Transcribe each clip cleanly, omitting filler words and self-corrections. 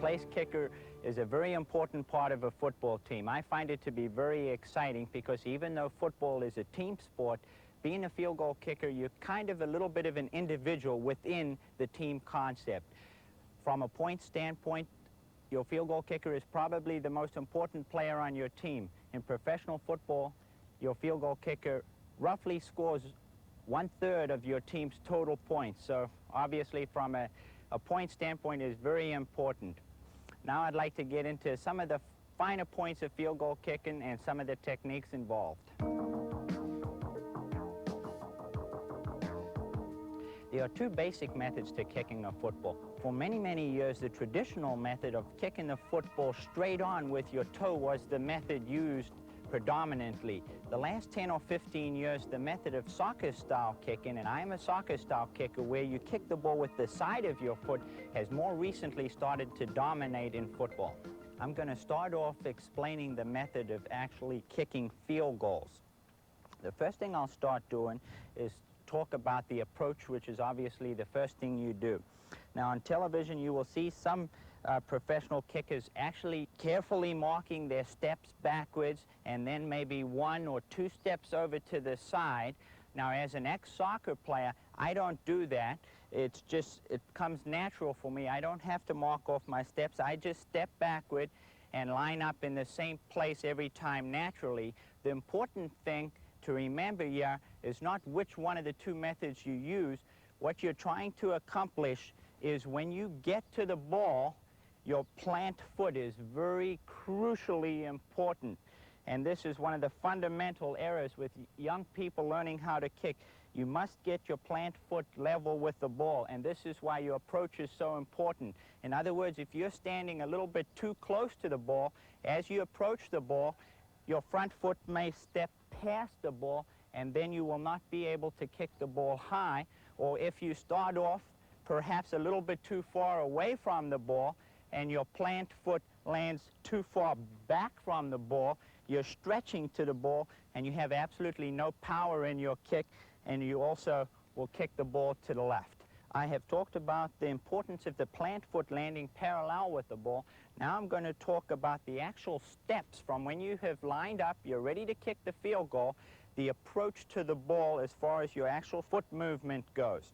place kicker is a very important part of a football team. I find it to be very exciting because even though football is a team sport, being a field goal kicker, you're kind of a little bit of an individual within the team concept. From a point standpoint, your field goal kicker is probably the most important player on your team. In professional football, your field goal kicker roughly scores 1/3 of your team's total points. So obviously from a point standpoint is very important. Now I'd like to get into some of the finer points of field goal kicking and some of the techniques involved. There are two basic methods to kicking a football. For many, many years, the traditional method of kicking the football straight on with your toe was the method used predominantly. The last 10 or 15 years, the method of soccer-style kicking, and I'm a soccer-style kicker, where you kick the ball with the side of your foot, has more recently started to dominate in football. I'm going to start off explaining the method of actually kicking field goals. The first thing I'll start doing is talk about the approach, which is obviously the first thing you do. Now on television you will see some professional kickers actually carefully marking their steps backwards and then maybe 1 or 2 steps over to the side. Now as an ex-soccer player, I don't do that. It's just, it comes natural for me. I don't have to mark off my steps. I just step backward and line up in the same place every time naturally. The important thing to remember here is not which one of the two methods you use. What you're trying to accomplish is when you get to the ball, your plant foot is very crucially important. And this is one of the fundamental errors with young people learning how to kick. You must get your plant foot level with the ball, and this is why your approach is so important. In other words, if you're standing a little bit too close to the ball, as you approach the ball, your front foot may step past the ball, and then you will not be able to kick the ball high. Or if you start off perhaps a little bit too far away from the ball and your plant foot lands too far back from the ball, you're stretching to the ball and you have absolutely no power in your kick, and you also will kick the ball to the left. I have talked about the importance of the plant foot landing parallel with the ball. Now I'm going to talk about the actual steps from when you have lined up, you're ready to kick the field goal, the approach to the ball as far as your actual foot movement goes.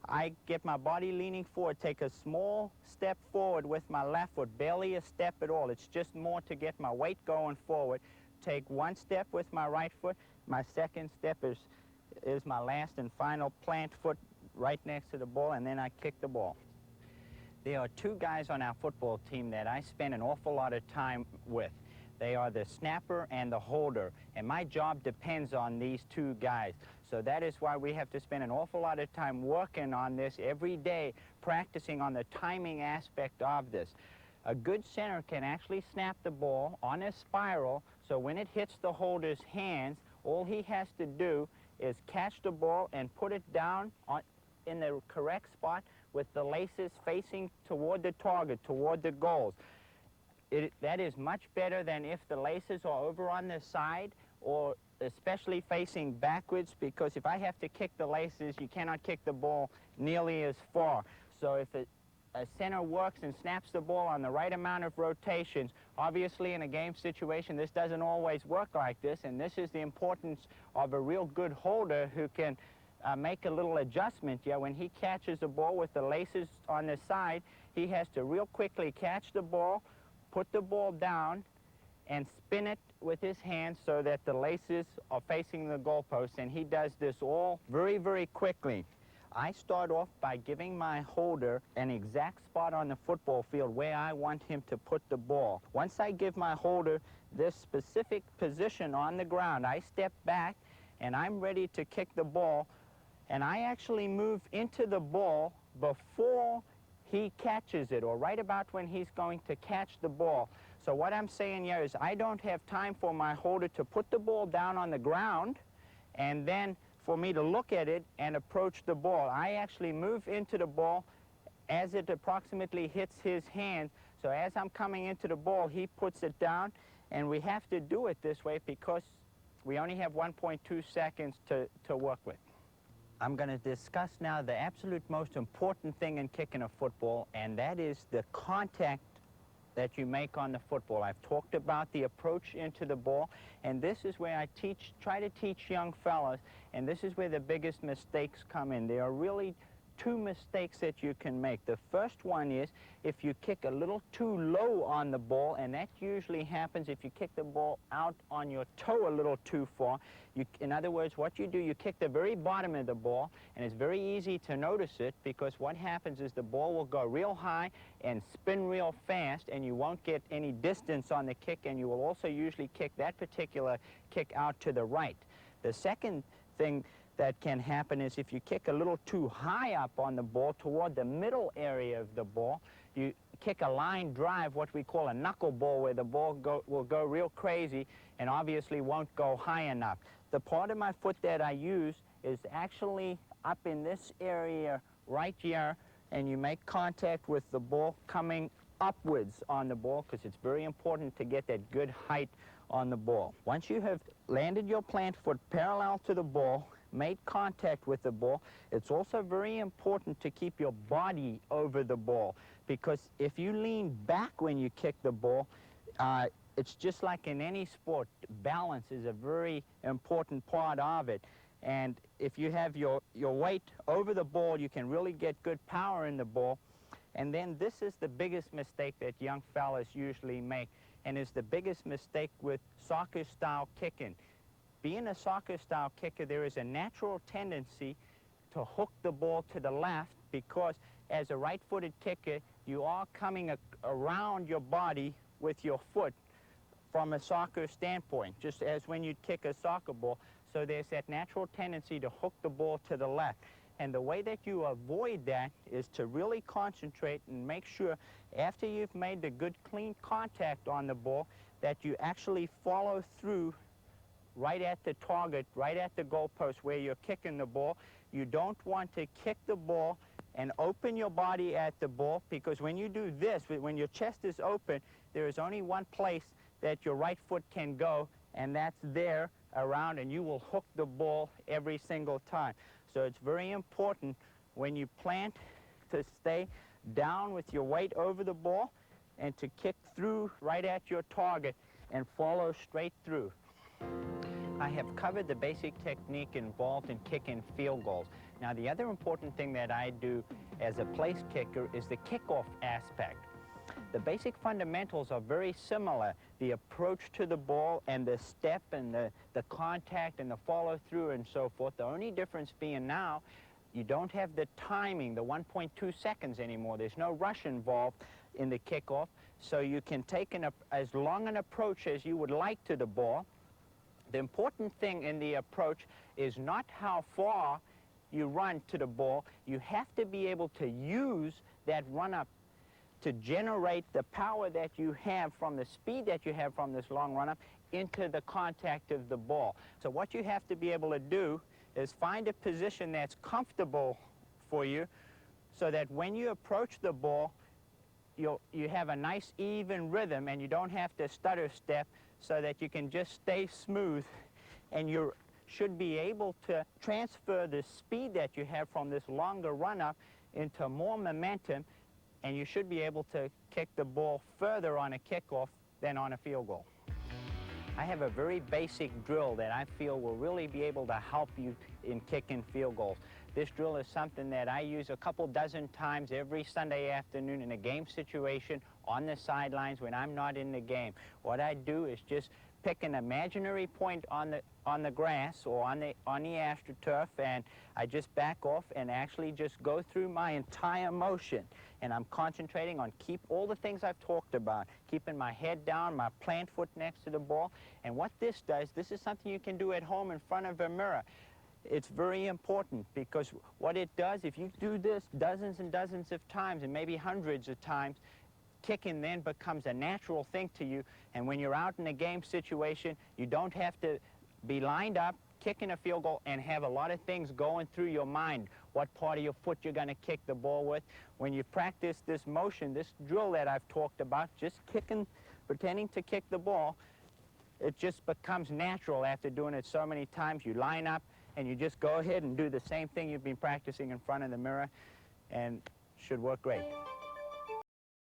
I get my body leaning forward, take a small step forward with my left foot, barely a step at all. It's just more to get my weight going forward. Take 1 step with my right foot. My second step is my last and final plant foot right next to the ball, and then I kick the ball. There are 2 guys on our football team that I spend an awful lot of time with. They are the snapper and the holder, and my job depends on these 2 guys. So that is why we have to spend an awful lot of time working on this every day, practicing on the timing aspect of this. A good center can actually snap the ball on a spiral, so when it hits the holder's hands, all he has to do is catch the ball and put it down in the correct spot with the laces facing toward the target, toward the goals. That is much better than if the laces are over on the side, or especially facing backwards, because if I have to kick the laces, you cannot kick the ball nearly as far. So if a center works and snaps the ball on the right amount of rotations, obviously in a game situation this doesn't always work like this, and this is the importance of a real good holder who can make a little adjustment. Yeah, when he catches the ball with the laces on the side, he has to real quickly catch the ball, put the ball down, and spin it with his hands so that the laces are facing the goalpost, and he does this all very, very quickly. I start off by giving my holder an exact spot on the football field where I want him to put the ball. Once I give my holder this specific position on the ground, I step back and I'm ready to kick the ball, and I actually move into the ball before he catches it, or right about when he's going to catch the ball. So what I'm saying here is I don't have time for my holder to put the ball down on the ground and then for me to look at it and approach the ball. I actually move into the ball as it approximately hits his hand. So as I'm coming into the ball, he puts it down, and we have to do it this way because we only have 1.2 seconds to work with. I'm going to discuss now the absolute most important thing in kicking a football, and that is the contact that you make on the football. I've talked about the approach into the ball, and this is where I try to teach young fellas, and this is where the biggest mistakes come in. There are really two mistakes that you can make. The first one is if you kick a little too low on the ball, and that usually happens if you kick the ball out on your toe a little too far. In other words, what you do, you kick the very bottom of the ball, and it's very easy to notice it, because what happens is the ball will go real high and spin real fast, and you won't get any distance on the kick, and you will also usually kick that particular kick out to the right. The second thing that can happen is if you kick a little too high up on the ball toward the middle area of the ball, you kick a line drive, what we call a knuckleball, where the ball will go real crazy and obviously won't go high enough. The part of my foot that I use is actually up in this area right here, and you make contact with the ball coming upwards on the ball, because it's very important to get that good height on the ball. Once you have landed your plant foot parallel to the ball, made contact with the ball, it's also very important to keep your body over the ball, because if you lean back when you kick the ball, it's just like in any sport, balance is a very important part of it. And if you have your weight over the ball, you can really get good power in the ball. And then this is the biggest mistake that young fellas usually make, and is the biggest mistake with soccer-style kicking. Being a soccer-style kicker, there is a natural tendency to hook the ball to the left, because as a right-footed kicker, you are coming around your body with your foot from a soccer standpoint, just as when you'd kick a soccer ball. So there's that natural tendency to hook the ball to the left. And the way that you avoid that is to really concentrate and make sure, after you've made the good, clean contact on the ball, that you actually follow through right at the target, right at the goalpost where you're kicking the ball. You don't want to kick the ball and open your body at the ball, because when you do this, when your chest is open, there is only one place that your right foot can go, and that's there around, and you will hook the ball every single time. So it's very important when you plant to stay down with your weight over the ball and to kick through right at your target and follow straight through. I have covered the basic technique involved in kicking field goals. Now, the other important thing that I do as a place kicker is the kickoff aspect. The basic fundamentals are very similar. The approach to the ball and the step and the contact and the follow through and so forth. The only difference being now, you don't have the timing, the 1.2 seconds anymore. There's no rush involved in the kickoff, so you can take as long an approach as you would like to the ball. The important thing in the approach is not how far you run to the ball. You have to be able to use that run-up to generate the power that you have from the speed that you have from this long run-up into the contact of the ball. So what you have to be able to do is find a position that's comfortable for you, so that when you approach the ball, you have a nice even rhythm, and you don't have to stutter step, so that you can just stay smooth, and you should be able to transfer the speed that you have from this longer run-up into more momentum, and you should be able to kick the ball further on a kickoff than on a field goal. I have a very basic drill that I feel will really be able to help you in kicking field goals. This drill is something that I use a couple dozen times every Sunday afternoon in a game situation on the sidelines when I'm not in the game. What I do is just pick an imaginary point on the grass or on the AstroTurf, and I just back off and actually just go through my entire motion. And I'm concentrating on keep all the things I've talked about, keeping my head down, my plant foot next to the ball. And what this does, this is something you can do at home in front of a mirror. It's very important, because what it does, if you do this dozens and dozens of times, and maybe hundreds of times, kicking then becomes a natural thing to you. And when you're out in a game situation, you don't have to be lined up, kicking a field goal, and have a lot of things going through your mind. What part of your foot you're going to kick the ball with. When you practice this motion, this drill that I've talked about, just kicking, pretending to kick the ball, it just becomes natural after doing it so many times. You line up and you just go ahead and do the same thing you've been practicing in front of the mirror, and should work great.